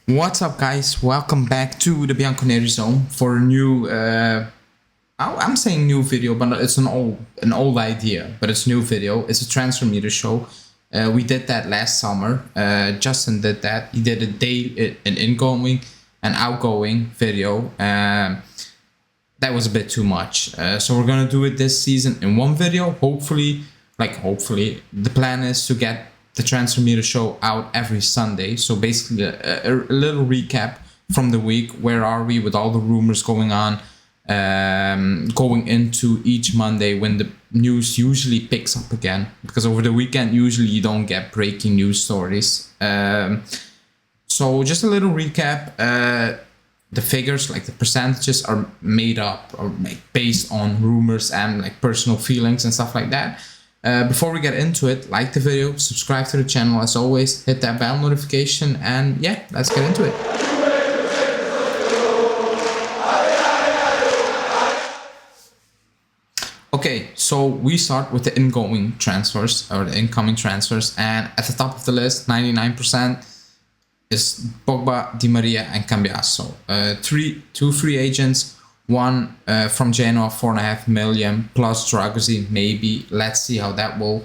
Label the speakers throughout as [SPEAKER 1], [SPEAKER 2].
[SPEAKER 1] What's up, guys? Welcome back to the Bianconeri Zone for a new I'm saying new video, but it's an old idea, but it's a new video. It's a transfer meter show. We did that last summer. Justin did that. He did an incoming and outgoing video. That was a bit too much. So we're gonna do it this season in one video. Hopefully, the plan is to get the transfer meter show out every Sunday. So basically a little recap from the week. Where are we with all the rumors going on? Going into each Monday when the news usually picks up again, because over the weekend usually you don't get breaking news stories. So just a little recap. The figures, like the percentages, are made up or based on rumors and like personal feelings and stuff like that. Before we get into it, like the video, subscribe to the channel as always, hit that bell notification, and yeah, let's get into it. Okay, so we start with the incoming transfers, or the incoming transfers, and at the top of the list, 99%, is Pogba, Di Maria, and Cambiasso. Two free agents, one from Genoa, 4.5 million, plus Dragossi, maybe. Let's see how that will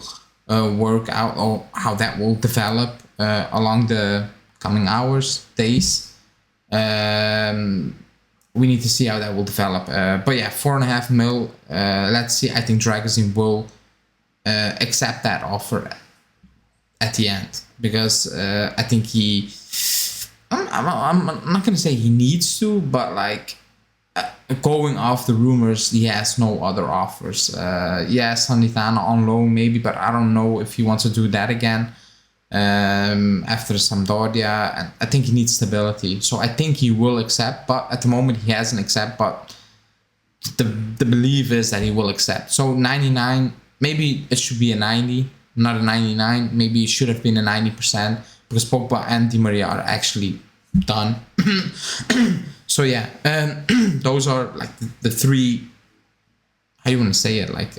[SPEAKER 1] work out, or how that will develop along the coming hours, days. We need to see how that will develop. But yeah, 4.5 mil. Let's see. I think Dragossi will accept that offer at the end, because I think he. I'm not gonna say he needs to, but like going off the rumors, he has no other offers. Yes, Sanitana on loan maybe, but I don't know if he wants to do that again. After Sampdoria, and I think he needs stability, so I think he will accept, but at the moment he hasn't accepted, but the belief is that he will accept. So 99, maybe it should be a 90, not a 99, maybe it should have been a 90%, because Pogba and Di Maria are actually done. So yeah, those are like the three, how do you want to say it, like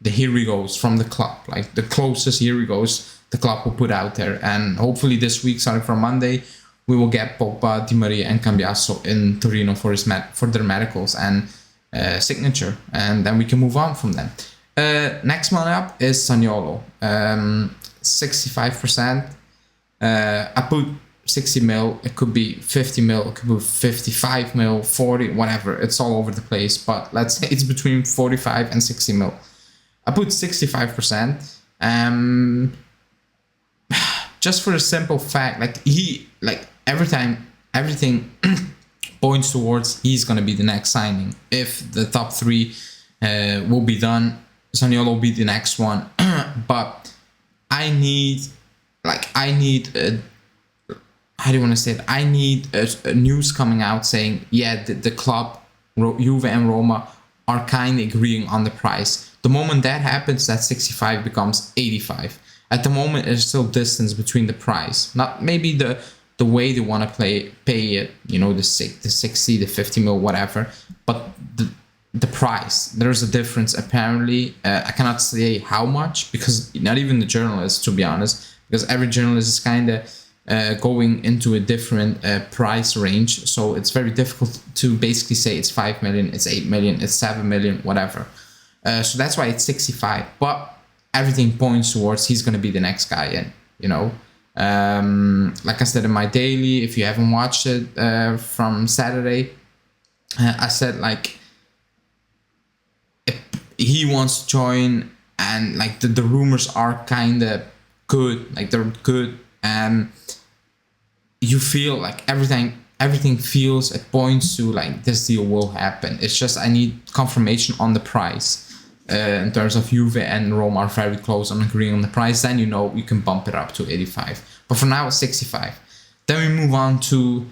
[SPEAKER 1] the here we goes from the club, like the closest here we goes the club will put out there. And hopefully this week, starting from Monday, we will get Pogba, Di Maria, and Cambiasso in Torino for their medicals and signature, and then we can move on from them. Next one up is Zaniolo, 65%. I put 60 mil, it could be 50 mil, it could be 55 mil, 40, whatever, it's all over the place, but let's say it's between 45 and 60 mil. I put 65%. Just for the simple fact, like everything points towards he's gonna be the next signing. If the top three will be done, Zaniolo will be the next one. But I need how do you want to say it? I need a news coming out saying, yeah, the club, Juve and Roma, are kind of agreeing on the price. The moment that happens, that 65 becomes 85. At the moment, there's still distance between the price. Not maybe the way they want to pay it, you know, the 60, the 50 mil, whatever. But the price, there's a difference apparently. I cannot say how much, because not even the journalists, to be honest, because every journalist is kind of going into a different price range. So it's very difficult to basically say it's 5 million, it's 8 million, it's 7 million, whatever. So that's why it's 65. But everything points towards he's going to be the next guy in, you know. Like I said in my daily, if you haven't watched it from Saturday, I said like if he wants to join, and like the rumors are kind of good, like they're good, and you feel like everything feels, it points to like this deal will happen. It's just I need confirmation on the price. In terms of Juve and Roma are very close on agreeing on the price, then you know you can bump it up to 85. But for now it's 65. Then we move on to,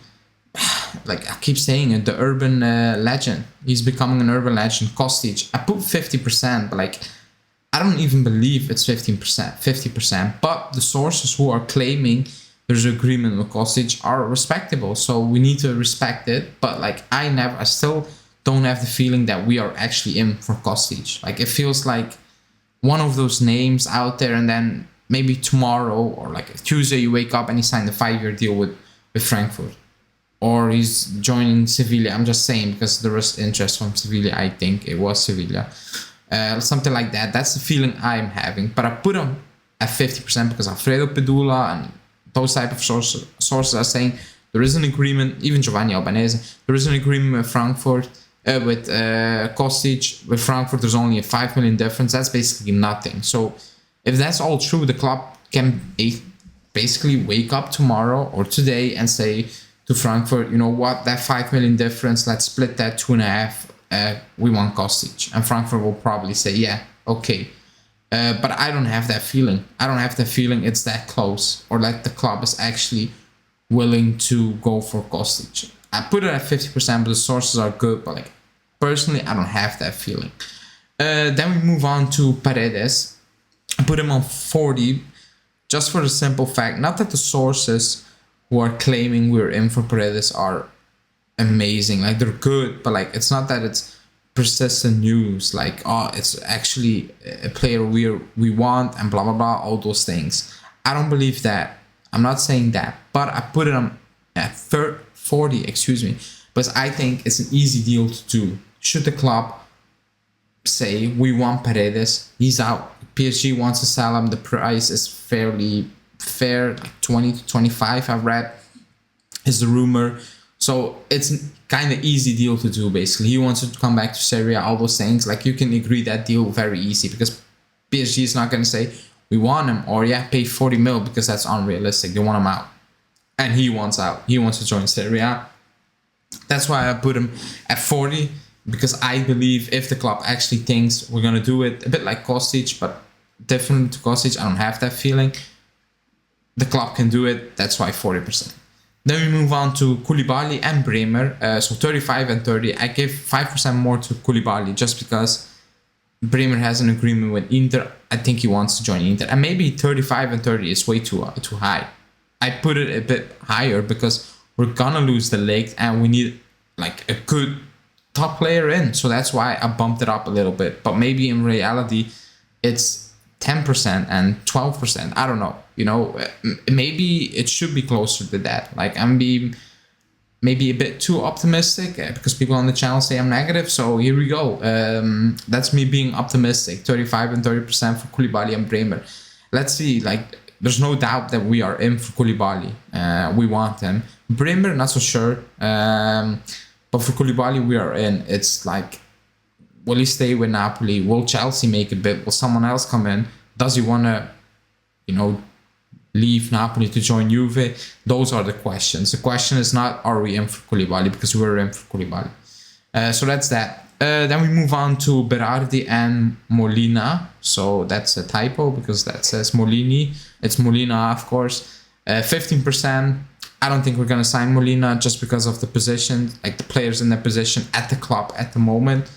[SPEAKER 1] like I keep saying it, the urban legend. He's becoming an urban legend, Kostic. I put 50%, but like I don't even believe it's 50%. But the sources who are claiming there's an agreement with Kostic are respectable, so we need to respect it. But like I still don't have the feeling that we are actually in for Kostic. Like it feels like one of those names out there, and then maybe tomorrow or like Tuesday you wake up and he signed a 5-year deal with Frankfurt. or he's joining Sevilla. I'm just saying because there was interest from Sevilla. I think it was Sevilla, something like that. That's the feeling I'm having. But I put him at 50% because Alfredo Pedula and those type of sources are saying there is an agreement. Even Giovanni Albanese, there is an agreement with Frankfurt. With Kostic, with Frankfurt, there's only a 5 million difference. That's basically nothing. So if that's all true, the club can basically wake up tomorrow or today and say to Frankfurt, you know what, that 5 million difference, let's split that 2.5. We want Kostic, and Frankfurt will probably say, yeah, okay. But I don't have that feeling. I don't have the feeling it's that close, or that the club is actually willing to go for Kostic. I put it at 50%, but the sources are good. But like personally, I don't have that feeling. Then we move on to Paredes. I put him on 40, just for the simple fact, not that the sources who are claiming we're in for Paredes are amazing. Like they're good, but like it's not that it's persistent news. Like it's actually a player we want and blah blah blah. All those things. I don't believe that. I'm not saying that, but I put it on at 40, because I think it's an easy deal to do. Should the club say we want Paredes, he's out. PSG wants to sell him. The price is fairly fair, like 20 to 25. I've read is the rumor, so it's kind of easy deal to do. Basically, he wants to come back to Serie A. All those things, like you can agree that deal very easy because PSG is not going to say we want him or pay 40 mil because that's unrealistic. They want him out. And he wants out. He wants to join Serie A. That's why I put him at 40, because I believe if the club actually thinks we're going to do it, a bit like Kostic, but different to Kostic, I don't have that feeling. The club can do it. That's why 40%. Then we move on to Koulibaly and Bremer. So 35 and 30. I give 5% more to Koulibaly just because Bremer has an agreement with Inter. I think he wants to join Inter. And maybe 35 and 30 is way too high. I put it a bit higher because we're gonna lose the Ligt and we need like a good top player in. So that's why I bumped it up a little bit. But maybe in reality, it's 10% and 12%. I don't know. You know, maybe it should be closer to that. Like I'm being maybe a bit too optimistic because people on the channel say I'm negative. So here we go. That's me being optimistic. 35 and 30% for Koulibaly and Bremer. Let's see. Like, there's no doubt that we are in for Koulibaly. We want him. Bremer, not so sure. But for Koulibaly, we are in. It's like, will he stay with Napoli? Will Chelsea make a bid? Will someone else come in? Does he want to, leave Napoli to join Juve? Those are the questions. The question is not, are we in for Koulibaly? Because we're in for Koulibaly. So that's that. Then we move on to Berardi and Molina. So that's a typo because that says Molini. It's Molina, of course. 15%. I don't think we're going to sign Molina just because of the position, like the players in that position at the club at the moment.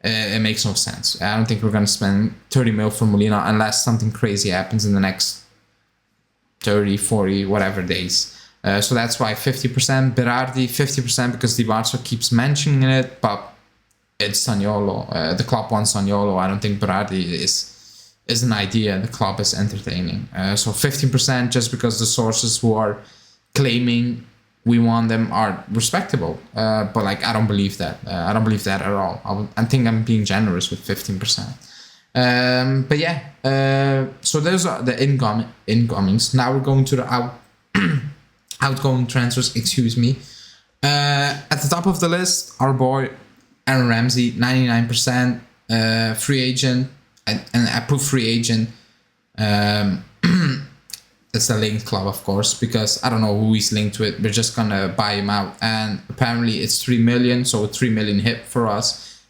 [SPEAKER 1] It makes no sense. I don't think we're going to spend 30 mil for Molina unless something crazy happens in the next 30, 40, whatever days. So that's why 50%. Berardi, 50% because Di Barça keeps mentioning it, but it's Zaniolo. The club wants Zaniolo. I don't think Berardi is an idea the club is entertaining. So 15% just because the sources who are claiming we want them are respectable. But like, I don't believe that. I don't believe that at all. I think I'm being generous with 15%. But yeah, so those are the incomings. Now we're going to the outgoing transfers, At the top of the list, our boy Aaron Ramsey, 99% free agent, and I put free agent. It's a linked club, of course, because I don't know who he's linked with. We're just gonna buy him out, and apparently it's 3 million, so a 3 million hit for us.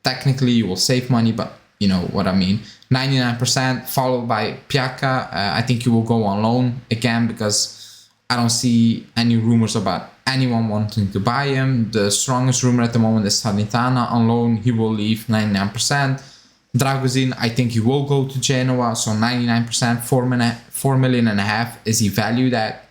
[SPEAKER 1] Technically, you will save money, but you know what I mean. 99%, followed by Piaka. I think he will go on loan again because I don't see any rumors about anyone wanting to buy him. The strongest rumor at the moment is Salernitana on loan. He will leave, 99%. Dragozin, I think he will go to Genoa, so 99%, 4.5 million is he valued at.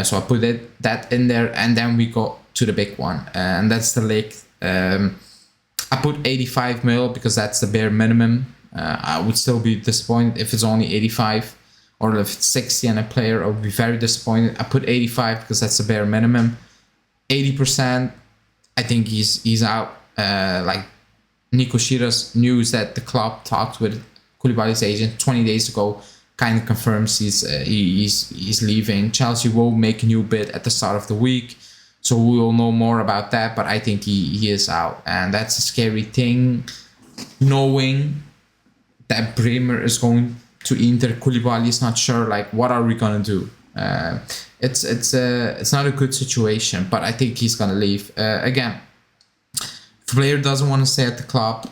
[SPEAKER 1] So I put that in there, and then we go to the big one, and that's the Ligt. I put 85 mil because that's the bare minimum. I would still be disappointed if it's only 85, or if it's 60 and a player, I would be very disappointed. I put 85 because that's the bare minimum. 80%. I think he's out. Like Nico Shira's news that the club talked with Koulibaly's agent 20 days ago kind of confirms he's leaving. Chelsea will make a new bid at the start of the week, so we will know more about that. But I think he is out, and that's a scary thing. Knowing that Bremer is going to Inter, Koulibaly is not sure. Like, what are we gonna do? It's not a good situation, but I think he's gonna leave. Again, if a player doesn't want to stay at the club,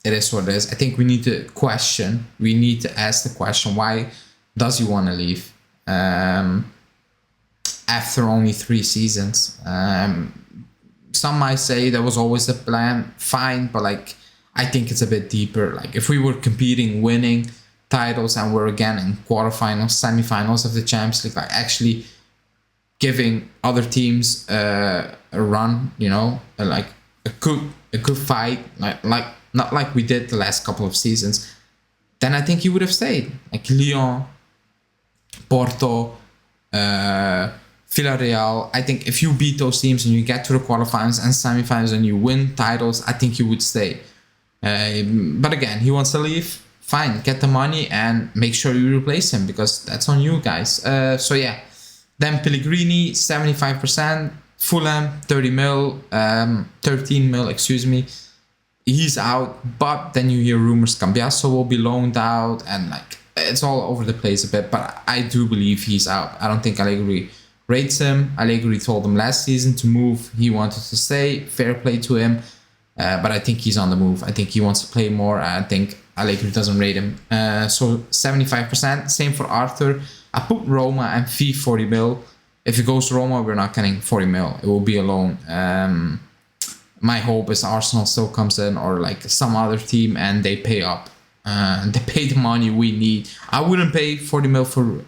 [SPEAKER 1] it is what it is. I think we need to ask the question, why does he want to leave after only 3 seasons? Some might say that was always the plan, fine, but like, I think it's a bit deeper. Like, if we were competing, winning titles, and we're again in quarterfinals, semifinals of the Champions League, like actually giving other teams a run, like a good fight, like not like we did the last couple of seasons, then I think he would have stayed. Like Lyon, Porto, Villarreal. I think if you beat those teams and you get to the quarterfinals and semifinals and you win titles, I think you would stay. But again, he wants to leave. Fine, get the money and make sure you replace him, because that's on you guys. So yeah, then Pellegrini 75%, Fulham 13 mil, excuse me. He's out, but then you hear rumors Cambiasso will be loaned out, and like it's all over the place a bit. But I do believe he's out. I don't think Allegri rates him. Allegri told him last season to move. He wanted to stay. Fair play to him. But I think he's on the move. I think he wants to play more. I think Allegri doesn't rate him. So 75%. Same for Arthur. I put Roma and fee 40 mil. If it goes to Roma, we're not getting 40 mil. It will be a loan. My hope is Arsenal still comes in, or like some other team, and they pay up. They pay the money we need. I wouldn't pay 40 mil for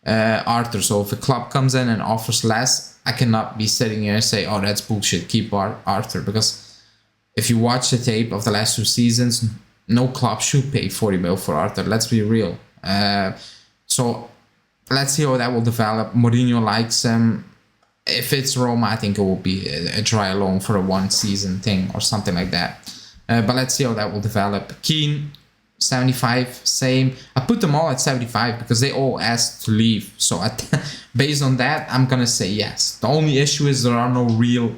[SPEAKER 1] Arthur. So if a club comes in and offers less, I cannot be sitting here and say, oh, that's bullshit, keep Arthur. Because if you watch the tape of the last 2 seasons, no club should pay 40 mil for Arthur. Let's be real. So let's see how that will develop. Mourinho likes him. If it's Roma, I think it will be a dry loan for a 1 season thing or something like that. But let's see how that will develop. Keane, 75, same. I put them all at 75 because they all asked to leave. So based on that, I'm going to say yes. The only issue is there are no real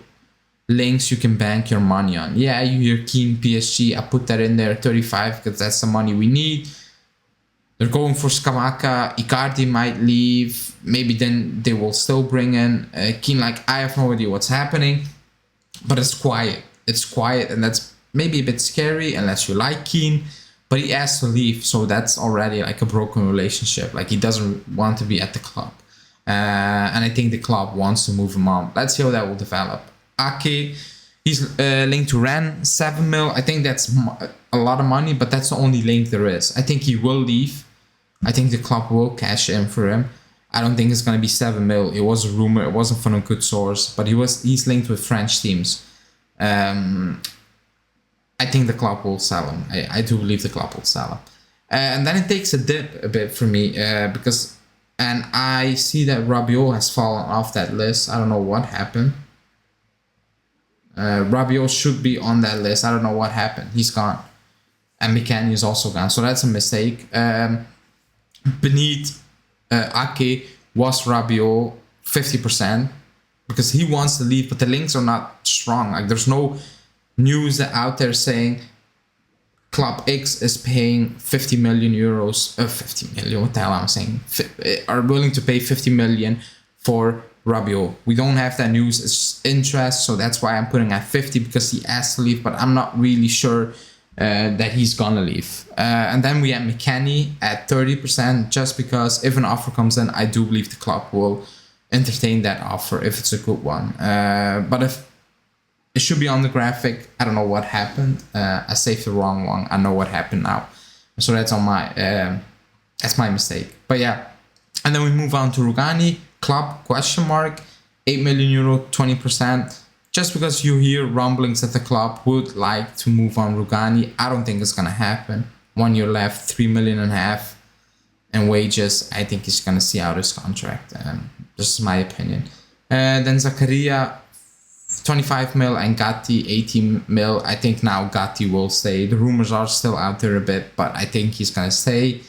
[SPEAKER 1] links you can bank your money on. Yeah, you hear Keane, PSG. I put that in there, 35, because that's the money we need. They're going for Scamacca. Icardi might leave. Maybe then they will still bring in Keane. Like, I have no idea what's happening. But it's quiet. It's quiet, and that's maybe a bit scary unless you like Keane. But he asked to leave, so that's already like a broken relationship. Like, he doesn't want to be at the club. And I think the club wants to move him on. Let's see how that will develop. Ake, he's linked to Rennes, 7 mil. I think that's a lot of money, but that's the only link there is. I think he will leave. I think the club will cash in for him. I don't think it's going to be 7 mil. It was a rumor. It wasn't from a good source, but he's linked with French teams. I think the club will sell him. I do believe the club will sell him. And then it takes a dip a bit for me because I see that Rabiot has fallen off that list. I don't know what happened. Rabiot should be on that list. I don't know what happened. He's gone. And McKennie is also gone. So that's a mistake. Beneath Ake was Rabiot 50% because he wants to leave, but the links are not strong. Like, there's no news out there saying Club X is paying 50 million euros. 50 million, what the hell am I saying? Are willing to pay 50 million for Rabiot. We don't have that news. It's interest, so that's why I'm putting at 50 because he asked to leave, but I'm not really sure that he's gonna leave. And then we have McKennie at 30% just because if an offer comes in, I do believe the club will entertain that offer if it's a good one. But if it should be on the graphic, I don't know what happened. I saved the wrong one. I know what happened now. So that's on my that's my mistake. But yeah. And then we move on to Rugani. Club, question mark, 8 million euro, 20%. Just because you hear rumblings that the club would like to move on Rugani, I don't think it's going to happen. 1 year left, 3.5 million in wages. I think he's going to see out his contract. This is my opinion. Then Zakaria, 25 mil and Gatti 18 mil. I think now Gatti will stay. The rumors are still out there a bit, but I think he's gonna stay.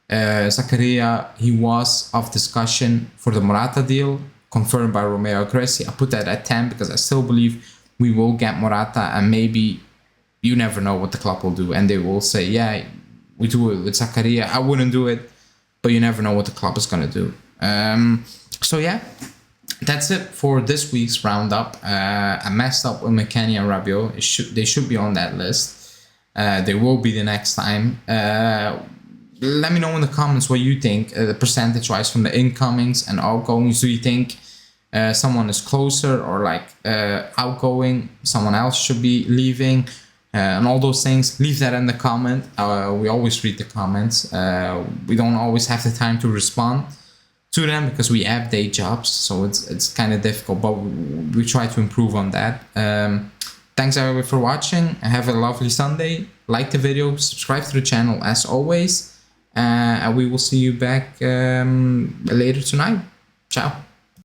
[SPEAKER 1] Zakaria, he was of discussion for the Morata deal, confirmed by Romeo Agressi. I put that at 10 because I still believe we will get Morata, and maybe you never know what the club will do, and they will say, yeah, we do it with Zakaria. I wouldn't do it, but you never know what the club is gonna do. So yeah, that's it for this week's roundup. I messed up with McKennie and Rabiot. They should be on that list. They will be the next time. Let me know in the comments what you think, percentage-wise from the incomings and outgoings. Do you think someone is closer, or like outgoing, someone else should be leaving, and all those things? Leave that in the comment. We always read the comments. We don't always have the time to respond to them because we have day jobs, so it's kind of difficult, but we try to improve on that. Thanks everybody for watching. Have a lovely Sunday. Like the video, subscribe to the channel as always, and we will see you back later tonight. Ciao.